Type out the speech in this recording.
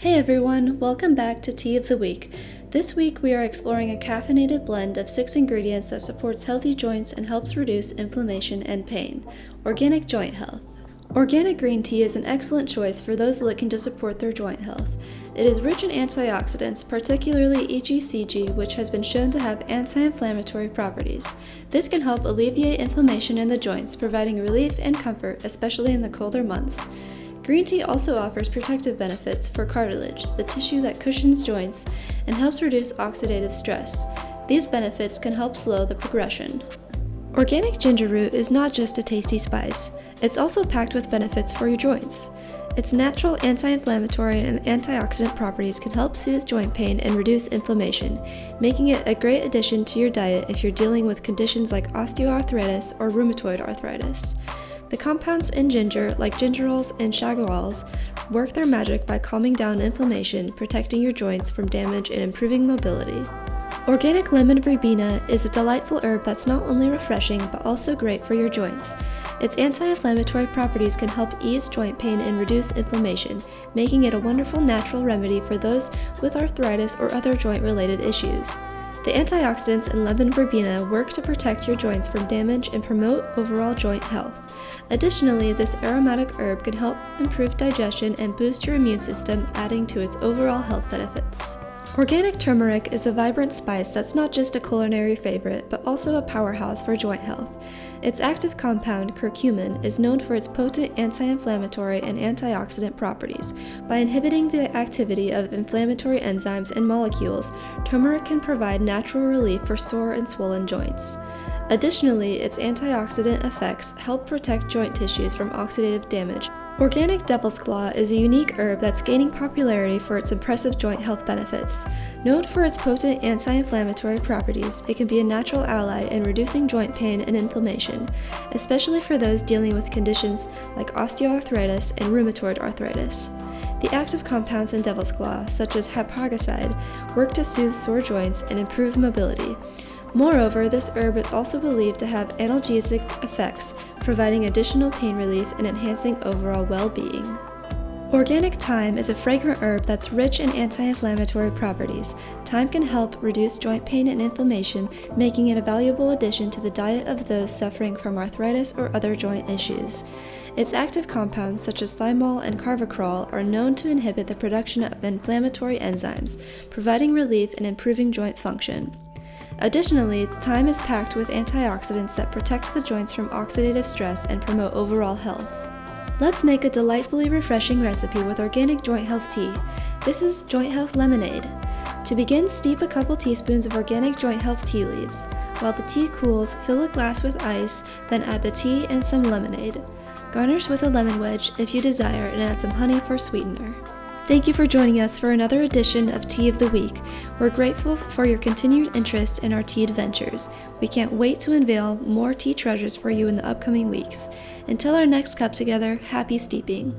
Hey everyone, welcome back to Tea of the Week. This week we are exploring a caffeinated blend of 6 ingredients that supports healthy joints and helps reduce inflammation and pain. Organic joint health. Organic green tea is an excellent choice for those looking to support their joint health. It is rich in antioxidants, particularly EGCG, which has been shown to have anti-inflammatory properties. This can help alleviate inflammation in the joints, providing relief and comfort, especially in the colder months. Green tea also offers protective benefits for cartilage, the tissue that cushions joints, and helps reduce oxidative stress. These benefits can help slow the progression. Organic ginger root is not just a tasty spice, it's also packed with benefits for your joints. Its natural anti-inflammatory and antioxidant properties can help soothe joint pain and reduce inflammation, making it a great addition to your diet if you're dealing with conditions like osteoarthritis or rheumatoid arthritis. The compounds in ginger, like gingerols and saguarols, work their magic by calming down inflammation, protecting your joints from damage, and improving mobility. Organic lemon verbena is a delightful herb that's not only refreshing but also great for your joints. Its anti-inflammatory properties can help ease joint pain and reduce inflammation, making it a wonderful natural remedy for those with arthritis or other joint-related issues. The antioxidants in lemon verbena work to protect your joints from damage and promote overall joint health. Additionally, this aromatic herb can help improve digestion and boost your immune system, adding to its overall health benefits. Organic turmeric is a vibrant spice that's not just a culinary favorite, but also a powerhouse for joint health. Its active compound, curcumin, is known for its potent anti-inflammatory and antioxidant properties. By inhibiting the activity of inflammatory enzymes and molecules, turmeric can provide natural relief for sore and swollen joints. Additionally, its antioxidant effects help protect joint tissues from oxidative damage. Organic devil's claw is a unique herb that's gaining popularity for its impressive joint health benefits. Known for its potent anti-inflammatory properties, it can be a natural ally in reducing joint pain and inflammation, especially for those dealing with conditions like osteoarthritis and rheumatoid arthritis. The active compounds in devil's claw, such as hypoglycide, work to soothe sore joints and improve mobility. Moreover, this herb is also believed to have analgesic effects, providing additional pain relief and enhancing overall well-being. Organic thyme is a fragrant herb that's rich in anti-inflammatory properties. Thyme can help reduce joint pain and inflammation, making it a valuable addition to the diet of those suffering from arthritis or other joint issues. Its active compounds, such as thymol and carvacrol, are known to inhibit the production of inflammatory enzymes, providing relief and improving joint function. Additionally, thyme is packed with antioxidants that protect the joints from oxidative stress and promote overall health. Let's make a delightfully refreshing recipe with organic joint health tea. This is joint health lemonade. To begin, steep a couple teaspoons of organic joint health tea leaves. While the tea cools, fill a glass with ice, then add the tea and some lemonade. Garnish with a lemon wedge if you desire and add some honey for sweetener. Thank you for joining us for another edition of Tea of the Week. We're grateful for your continued interest in our tea adventures. We can't wait to unveil more tea treasures for you in the upcoming weeks. Until our next cup together, happy steeping.